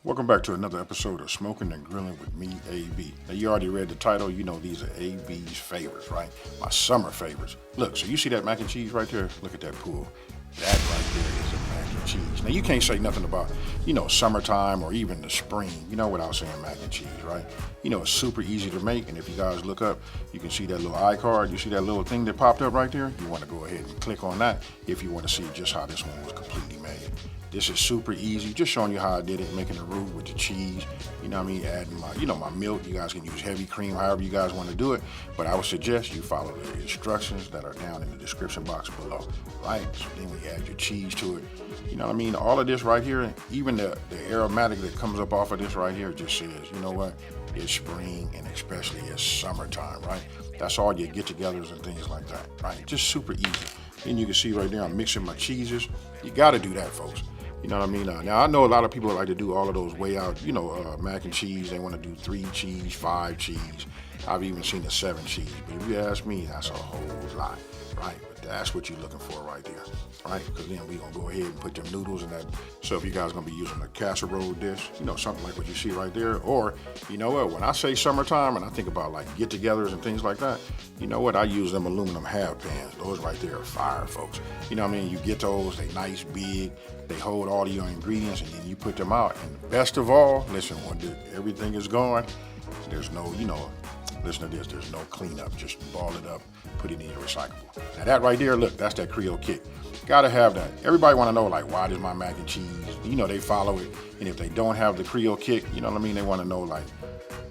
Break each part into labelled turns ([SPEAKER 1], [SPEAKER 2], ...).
[SPEAKER 1] Welcome back to another episode of Smoking and Grilling with me, AB. Now, you already read the title. You know these are AB's favorites, right? My summer favorites. Look, so you see that mac and cheese right there? Look at that pool. That right there is a mac and cheese. Now, you can't say nothing about, summertime or even the spring, without saying mac and cheese, right? It's super easy to make. And if you guys look up, you can see that little iCard. You see that little thing that popped up right there? You want to go ahead and click on that if you want to see just how this one was completely made. This is super easy, just showing you how I did it, making the roux with the cheese, adding my milk. You guys can use heavy cream, however you guys want to do it, but I would suggest you follow the instructions that are down in the description box below, right? So then we add your cheese to it, all of this right here, even the aromatic that comes up off of this right here just says, you know what, it's spring and especially it's summertime, right? That's all your get-togethers and things like that, right? Just super easy. Then you can see right there, I'm mixing my cheeses. You got to do that, folks. You know what I mean? Now, I know a lot of people like to do all of those way out, mac and cheese. They want to do 3 cheese, 5 cheese. I've even seen a 7 cheese. But if you ask me, that's a whole lot, right? But that's what you're looking for right there, right? Because then we're going to go ahead and put them noodles in that. So if you guys going to be using a casserole dish, something like what you see right there. Or, you know what, when I say summertime and I think about like get-togethers and things like that, you know what, I use them aluminum half pans. Those right there are fire, folks. You know what I mean? You get those, they nice, big. They hold all of your ingredients and then you put them out. And best of all, listen, when everything is gone, there's no, listen to this, there's no cleanup. Just ball it up, put it in your recyclable. Now that right there, look, that's that Creole kick. Gotta have that. Everybody wanna know, like, why does my mac and cheese, they follow it. And if they don't have the Creole kick, you know what I mean? They wanna know, like,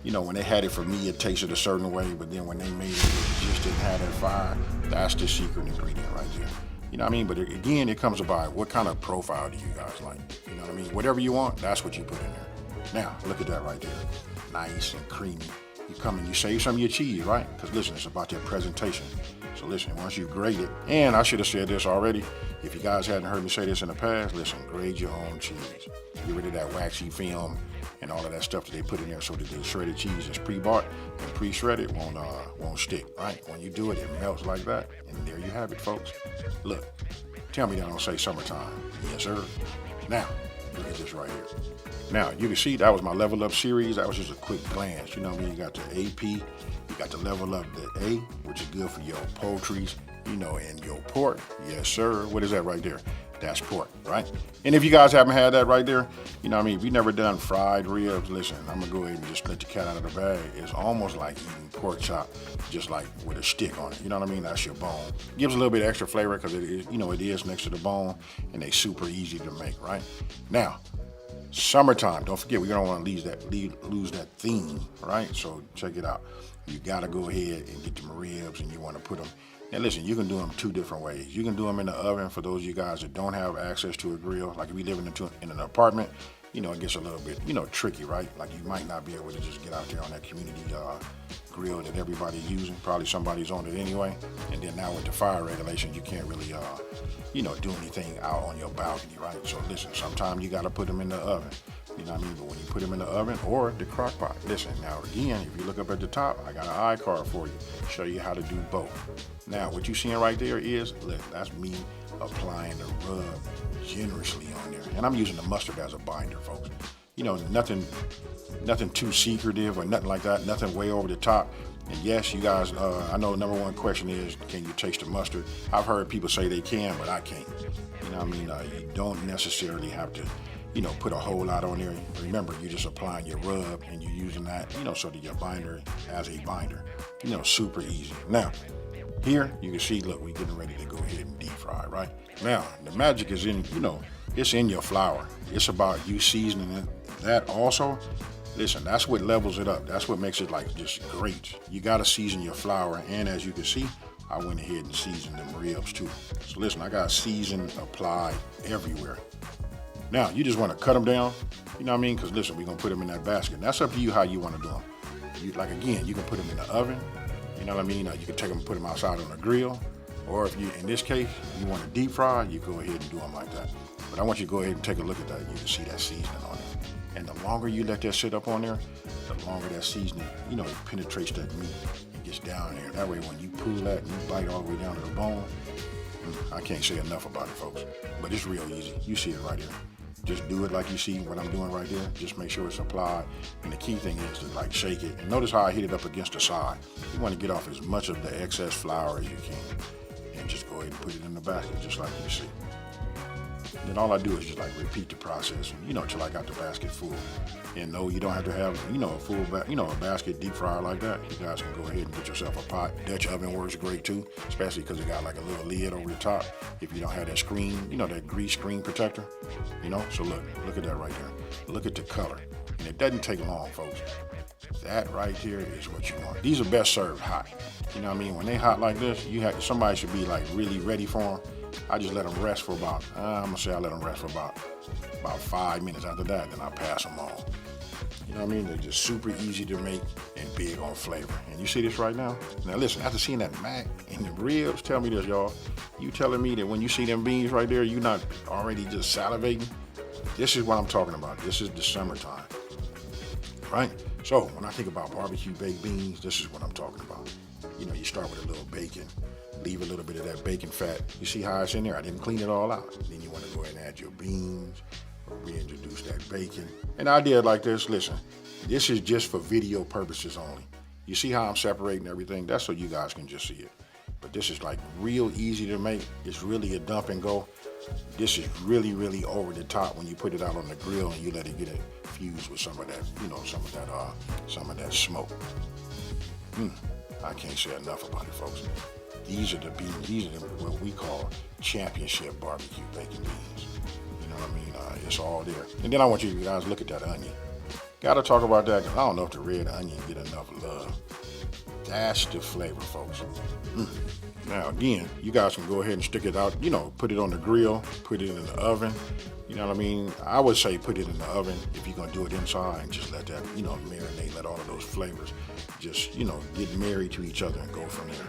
[SPEAKER 1] when they had it for me, it tasted a certain way, but then when they made it, it just didn't have that fire. That's the secret ingredient right there. You know what I mean? But again, it comes about what kind of profile do you guys like? You know what I mean? Whatever you want, that's what you put in there. Now, look at that right there. Nice and creamy. You come and you save some of your cheese, right? Because listen, it's about your presentation. So listen, once you grate it, and I should have said this already, if you guys hadn't heard me say this in the past, listen, grade your own cheese. Get rid of that waxy film and all of that stuff that they put in there so that the shredded cheese is pre-bought and pre-shredded won't stick, right? When you do it, it melts like that, and there you have it, folks. Look, tell me that don't say summertime. Yes, sir. Now, look at this right here. Now, you can see that was my Level Up series. That was just a quick glance. You know what I mean? You got the AP, you got the Level Up, the A, which is good for your poultries, and your pork. Yes, sir. What is that right there? That's pork, right? And if you guys haven't had that right there, if you've never done fried ribs, listen, I'm gonna go ahead and just let the cat out of the bag. It's almost like eating pork chop, just like with a stick on it. You know what I mean? That's your bone. Gives a little bit of extra flavor because it is, it is next to the bone, and they super easy to make, right? Now, summertime, don't forget, we don't want to lose that theme, right? So check it out. You gotta go ahead and get the ribs, and you want to put them. Now listen, you can do them 2 different ways. You can do them in the oven for those of you guys that don't have access to a grill. Like if you live in an apartment, it gets a little bit, tricky, right? Like you might not be able to just get out there on that community grill that everybody's using. Probably somebody's on it anyway. And then now with the fire regulations, you can't really, do anything out on your balcony, right? So listen, sometimes you got to put them in the oven. You know what I mean? But when you put them in the oven or the crock pot, listen, now again, if you look up at the top, I got an iCard for you. Show you how to do both. Now, what you're seeing right there is, look, that's me applying the rub generously on there. And I'm using the mustard as a binder, folks. Nothing too secretive or nothing like that, nothing way over the top. And yes, you guys, I know the number one question is, can you taste the mustard? I've heard people say they can, but I can't. You know what I mean? You don't necessarily have to, put a whole lot on there. Remember, you're just applying your rub and you're using that, so that your binder as a binder. Super easy. Now, here you can see, look, we're getting ready to go ahead and deep fry, right? Now, the magic is in, it's in your flour. It's about you seasoning it. That also, listen, that's what levels it up. That's what makes it like just great. You got to season your flour, and as you can see, I went ahead and seasoned them ribs too. So listen, I got season applied everywhere. Now, you just want to cut them down, you know what I mean? Because listen, we're going to put them in that basket. And that's up to you how you want to do them. Like again, you can put them in the oven, you know what I mean? You can take them and put them outside on the grill. Or if you, in this case, you want to deep fry, you go ahead and do them like that. But I want you to go ahead and take a look at that. You can see that seasoning on it. And the longer you let that sit up on there, the longer that seasoning, it penetrates that meat and gets down there. That way, when you pull that and you bite all the way down to the bone, I can't say enough about it, folks. But it's real easy. You see it right here. Just do it like you see what I'm doing right there. Just make sure it's applied. And the key thing is to like shake it. And notice how I hit it up against the side. You want to get off as much of the excess flour as you can. And just go ahead and put it in the basket just like you see. Then all I do is just like repeat the process, till I got the basket full. And no, you don't have to have, a full, a basket deep fryer like that. You guys can go ahead and get yourself a pot. Dutch oven works great too, especially because it got like a little lid over the top. If you don't have that screen, that grease screen protector, So look at that right there. Look at the color. And it doesn't take long, folks. That right here is what you want. These are best served hot. You know what I mean? When they hot like this, somebody should be like really ready for them. I just let them rest for about, I let them rest for about 5 minutes. After that, then I pass them on. You know what I mean? They're just super easy to make and big on flavor. And you see this right now? Now listen, after seeing that mac and the ribs, tell me this, y'all. You telling me that when you see them beans right there, you're not already just salivating? This is what I'm talking about. This is the summertime, right? So when I think about barbecue baked beans, this is what I'm talking about. You start with a little bacon. Leave a little bit of that bacon fat. You see how it's in there? I didn't clean it all out. Then you want to go ahead and add your beans, reintroduce that bacon. And I did like this. Listen, this is just for video purposes only. You see how I'm separating everything? That's so you guys can just see it. But this is like real easy to make. It's really a dump and go. This is really, really over the top when you put it out on the grill and you let it get infused with some of that, some of that smoke. I can't say enough about it, folks. These are the beans. These are what we call championship barbecue bacon beans. You know what I mean? It's all there. And then I want you guys to look at that onion. Got to talk about that because I don't know if the red onion get enough love. That's the flavor, folks. Now, again, you guys can go ahead and stick it out, put it on the grill, put it in the oven. You know what I mean? I would say put it in the oven if you're going to do it inside and just let that, marinate, let all of those flavors just, get married to each other and go from there.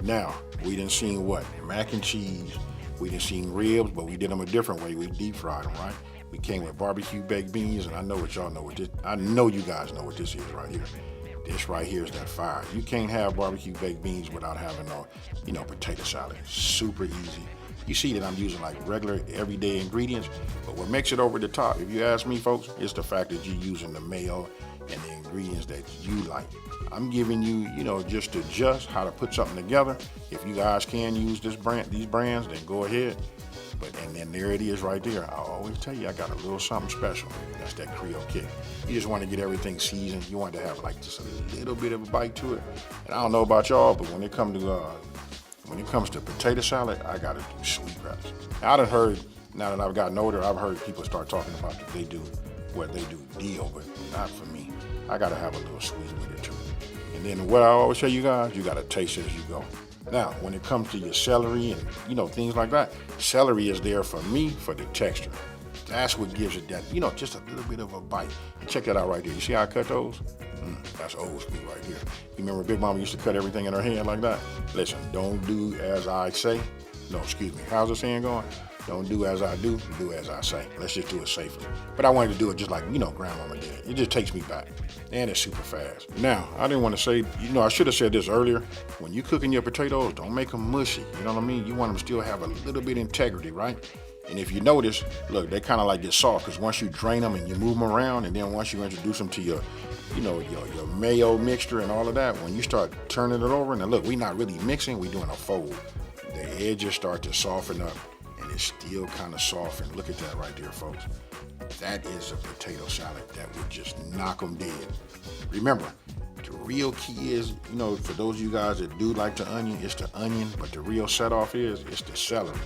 [SPEAKER 1] Now, we done seen what? Mac and cheese. We done seen ribs, but we did them a different way. We deep fried them, right? We came with barbecue baked beans, and I know what y'all know what this, I know you guys know what this is right here. This right here is that fire. You can't have barbecue baked beans without having no, potato salad. Super easy. You see that I'm using like regular everyday ingredients, but what makes it over the top, if you ask me, folks, it's the fact that you're using the mayo and the ingredients that you like. I'm giving you, just to adjust how to put something together. If you guys can use these brands, then go ahead. And then there it is right there. I always tell you, I got a little something special. That's that Creole kick. You just want to get everything seasoned. You want to have like just a little bit of a bite to it. And I don't know about y'all, but when it comes to potato salad, I got to do sweet relish. Now, I done heard, now that I've gotten older, I've heard people start talking about that they do deal, but not for me. I got to have a little sweet with it too. And then what I always tell you guys, you got to taste it as you go. Now, when it comes to your celery and, things like that, celery is there for me for the texture. That's what gives it that, just a little bit of a bite. And check that out right there. You see how I cut those? That's old school right here. You remember Big Mama used to cut everything in her hand like that? Listen, don't do as I say. No, excuse me. How's the saying going? Don't do as I do as I say. Let's just do it safely. But I wanted to do it just like, Grandmama did. It just takes me back. And it's super fast. Now, I didn't want to say, I should have said this earlier. When you cooking your potatoes, don't make them mushy. You know what I mean? You want them to still have a little bit of integrity, right? And if you notice, look, they kind of like get soft because once you drain them and you move them around, and then once you introduce them to your, your mayo mixture and all of that, when you start turning it over, and look, we're not really mixing, we're doing a fold. The edges start to soften up. It's still kind of soft, and look at that right there, folks. That is a potato salad that would just knock them dead. Remember, the real key is, for those of you guys that do like the onion, it's the onion, but the real set-off it's the celery.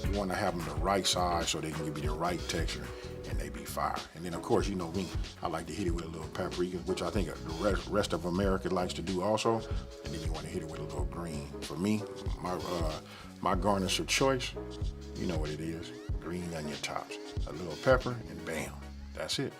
[SPEAKER 1] You want to have them the right size so they can give you the right texture, and they be fire. And then, of course, you know me, I like to hit it with a little paprika, which I think the rest of America likes to do also. And then you want to hit it with a little green. For me, my garnish of choice, you know what it is, green onion tops, a little pepper, and bam, that's it.